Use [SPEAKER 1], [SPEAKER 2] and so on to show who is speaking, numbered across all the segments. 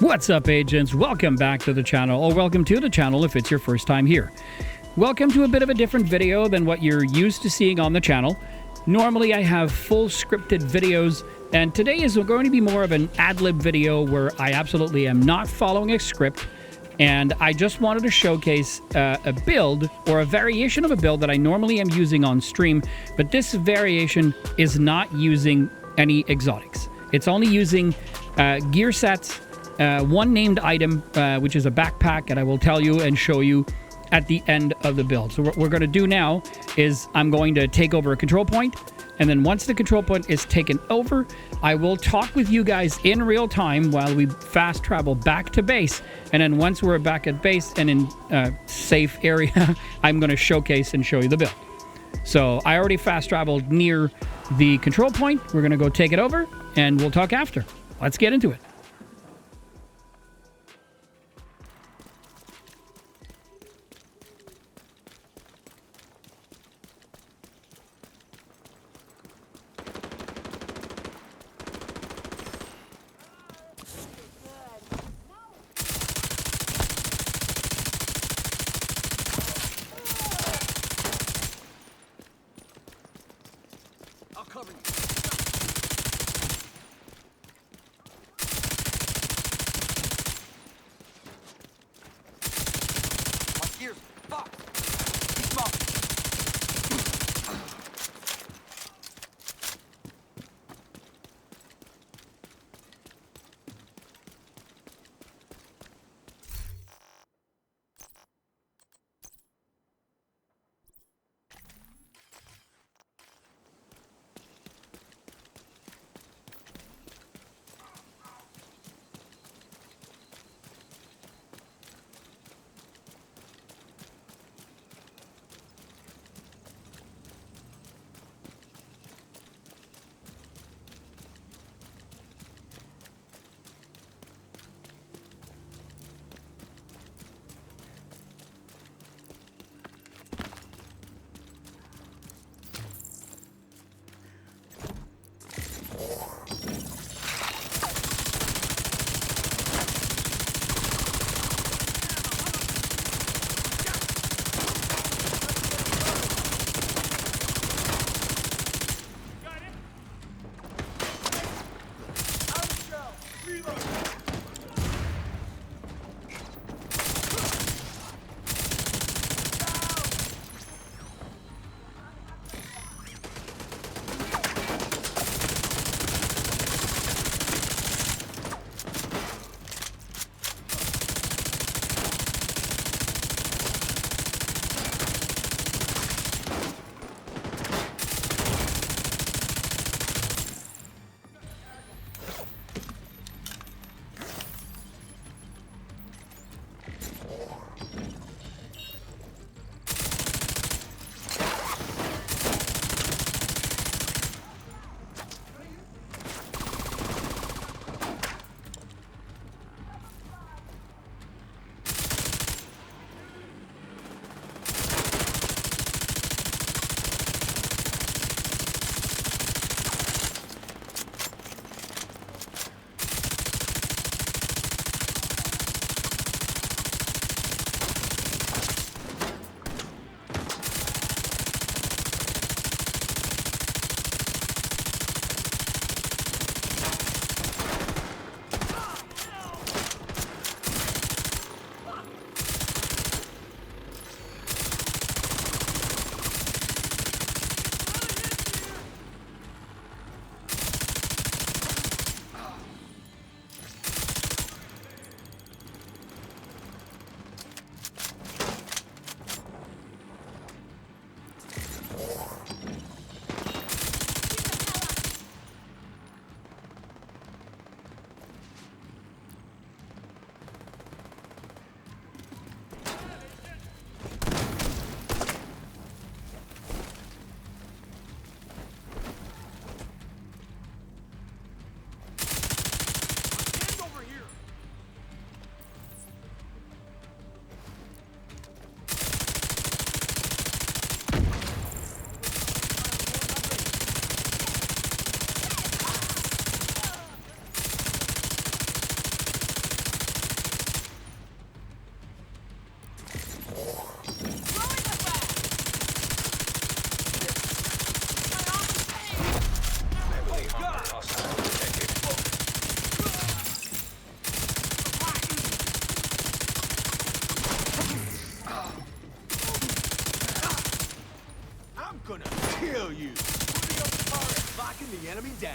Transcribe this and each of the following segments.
[SPEAKER 1] What's up, agents? Welcome back to the channel, or welcome to the channel if it's your first time here. Welcome to a bit of a different video than what you're used to seeing on the channel. Normally I have full scripted videos, and today is going to be more of an ad-lib video where I absolutely am not following a script, and I just wanted to showcase a build or a variation of a build that I normally am using on stream, but this variation is not using any exotics. It's only using gear sets, one named item, which is a backpack, and I will tell you and show you at the end of the build. So what we're going to do now is I'm going to take over a control point, and then once the control point is taken over, I will talk with you guys in real time while we fast travel back to base, and then once we're back at base and in a safe area, I'm going to showcase and show you the build. So I already fast traveled near the control point. We're going to go take it over, and we'll talk after. Let's get into it.
[SPEAKER 2] the enemy down.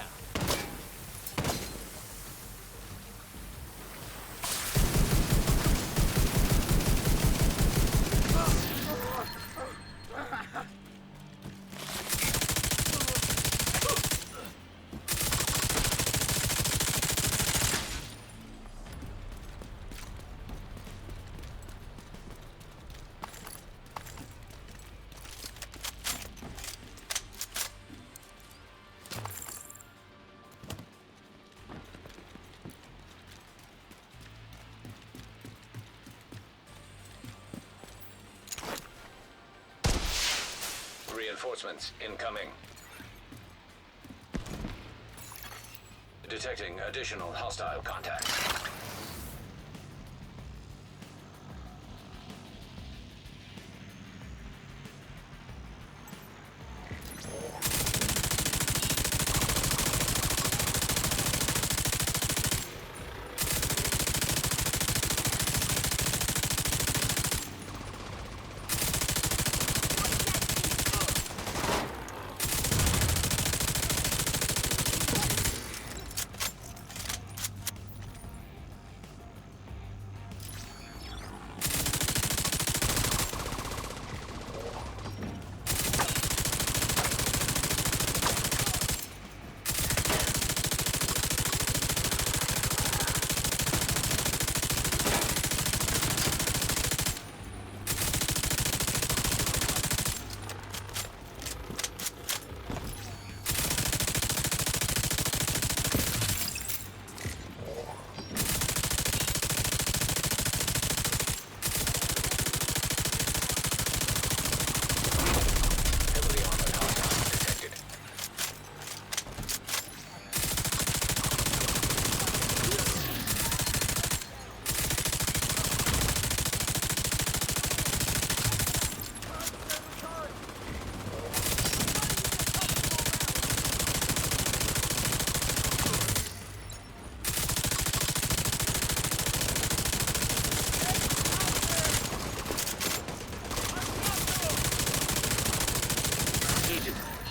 [SPEAKER 3] Reinforcements incoming. Detecting additional hostile contact.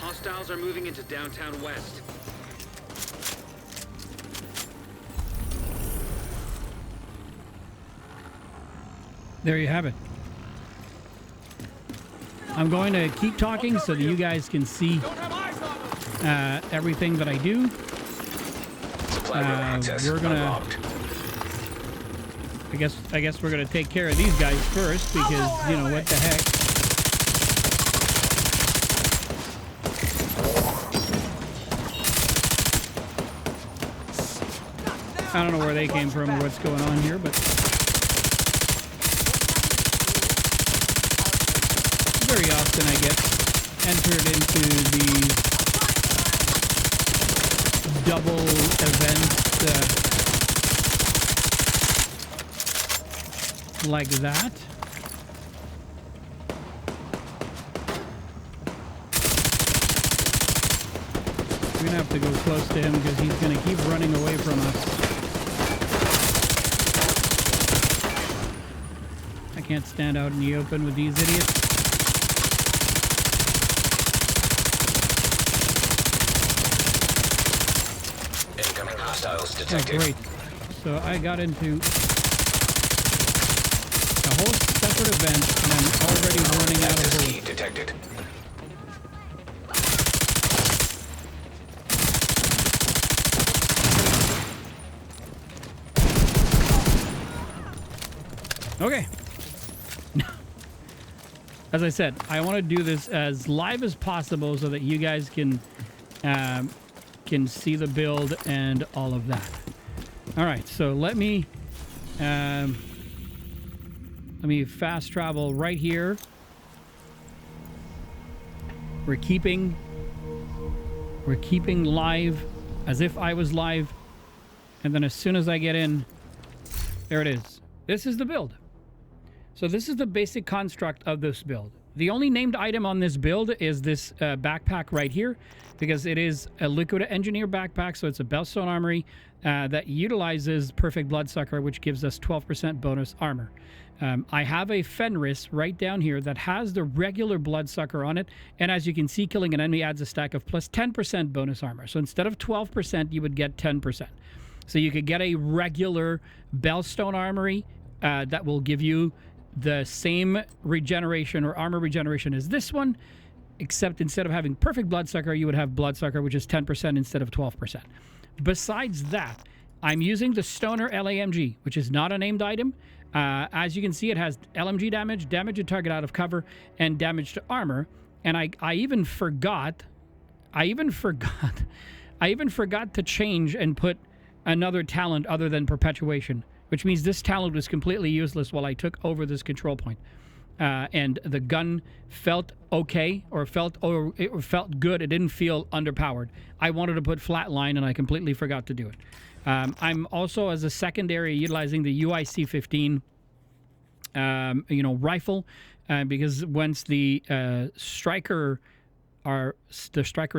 [SPEAKER 4] Hostiles are moving into downtown west.
[SPEAKER 1] There you have it. I'm going to keep talking so that you guys can see everything that I do. We're gonna. I guess we're gonna take care of these guys first because you know what the heck. I don't know where they came from or what's going on here, but very often I get entered into these double events like that. We're gonna have to go close to him because he's gonna keep running away from us. I can't stand out in the open with these idiots.
[SPEAKER 3] Incoming hostiles detected.
[SPEAKER 1] Oh, great. So I got into a whole separate event and I'm already running out of bullets.
[SPEAKER 3] Detected.
[SPEAKER 1] Okay. As I said, I want to do this as live as possible so that you guys can see the build and all of that. All right, so let me fast travel right here. We're keeping live as if I was live, and then as soon as I get in, there it is. This is the build. So this is the basic construct of this build. The only named item on this build is this backpack right here, because it is a liquid engineer backpack. So it's a Belstone Armory that utilizes Perfect Bloodsucker, which gives us 12% bonus armor. I have a Fenris right down here that has the regular Bloodsucker on it, and as you can see, killing an enemy adds a stack of plus 10% bonus armor. So instead of 12%, you would get 10%. So you could get a regular Belstone Armory that will give you the same regeneration or armor regeneration as this one, except instead of having Perfect Bloodsucker, you would have Bloodsucker, which is 10% instead of 12%. Besides that, I'm using the Stoner LAMG, which is not a named item. As you can see, it has LMG damage, damage to target out of cover, and damage to armor. And I even forgot to change and put another talent other than perpetuation, which means this talent was completely useless while I took over this control point. And the gun felt okay, or it felt good. It didn't feel underpowered. I wanted to put flatline, and I completely forgot to do it. I'm also, as a secondary, utilizing the UIC-15 rifle, because once the striker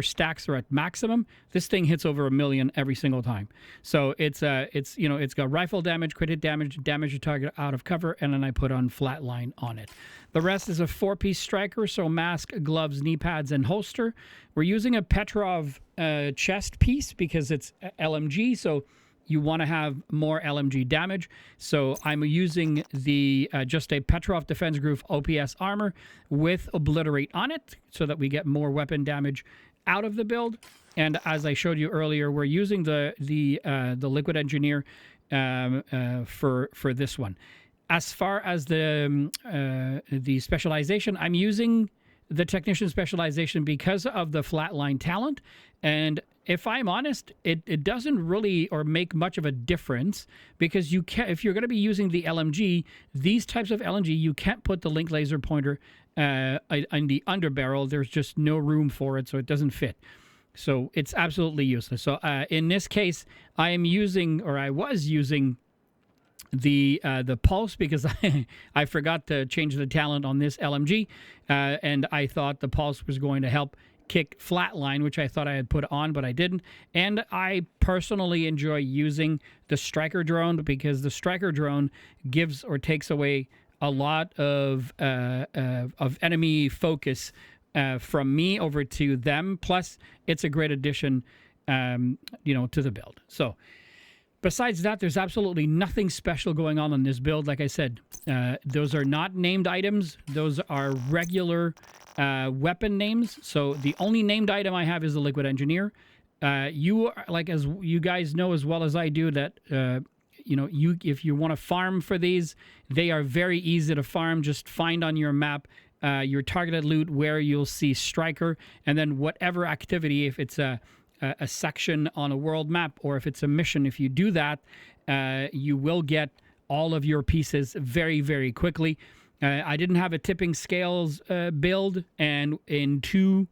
[SPEAKER 1] stacks are at maximum, this thing hits over 1 million every single time. So it's got rifle damage, crit hit damage, damage to target out of cover, and then I put on flatline on it. The rest is a 4-piece striker, so mask, gloves, knee pads, and holster. We're using a Petrov chest piece because it's LMG, so you want to have more LMG damage. So I'm using the just a Petrov Defense Group OPS armor with Obliterate on it so that we get more weapon damage out of the build. And as I showed you earlier, we're using the Liquid Engineer for this one. As far as the specialization, I'm using the Technician specialization because of the flatline talent. And if I'm honest, it doesn't really or make much of a difference, because you can, if you're going to be using the LMG, these types of LMG, you can't put the link laser pointer in the underbarrel. There's just no room for it, so it doesn't fit. So it's absolutely useless. So in this case, I am using, or I was using, the pulse, because I forgot to change the talent on this LMG, and I thought the pulse was going to help kick flatline, which I thought I had put on, but I didn't. And I personally enjoy using the Striker drone, because the Striker drone gives or takes away a lot of enemy focus from me over to them. Plus, it's a great addition, to the build. So besides that, there's absolutely nothing special going on this build. Like I said, those are not named items. Those are regular weapon names. So the only named item I have is the Liquid Engineer. You are, like, as you guys know as well as I do, that if you want to farm for these, they are very easy to farm. Just find on your map your targeted loot where you'll see Striker, and then whatever activity, if it's a section on a world map, or if it's a mission, if you do that, you will get all of your pieces very, very quickly. I didn't have a tipping scales build, and in two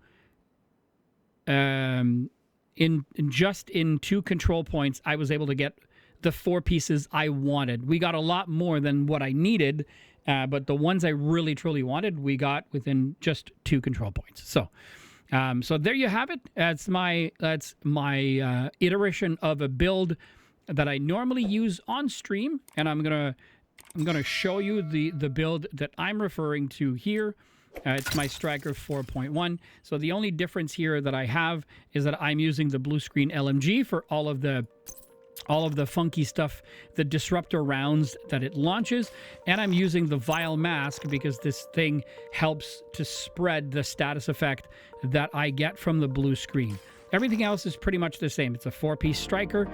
[SPEAKER 1] control points, I was able to get the 4 pieces I wanted. We got a lot more than what I needed, but the ones I really truly wanted, we got within just 2 control points. So there you have it. That's my iteration of a build that I normally use on stream, and I'm gonna show you the build that I'm referring to here. It's my Striker 4.1. So the only difference here that I have is that I'm using the blue screen LMG for all of the funky stuff, the disruptor rounds that it launches, and I'm using the vial mask because this thing helps to spread the status effect that I get from the blue screen. Everything else is pretty much the same. It's a 4-piece Striker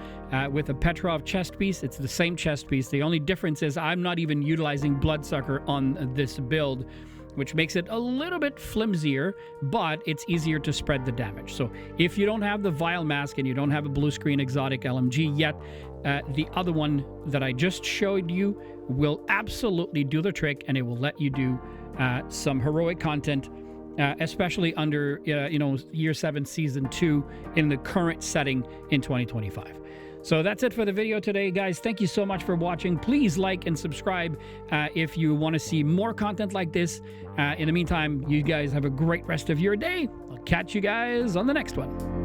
[SPEAKER 1] with a Petrov chest piece. It's the same chest piece. The only difference is I'm not even utilizing Bloodsucker on this build, which makes it a little bit flimsier, but it's easier to spread the damage. So if you don't have the vial mask and you don't have a blue screen exotic LMG yet, the other one that I just showed you will absolutely do the trick, and it will let you do some heroic content, especially under Year 7 Season 2 in the current setting in 2025. So that's it for the video today, guys. Thank you so much for watching. Please like and subscribe if you want to see more content like this. In the meantime, you guys have a great rest of your day. I'll catch you guys on the next one.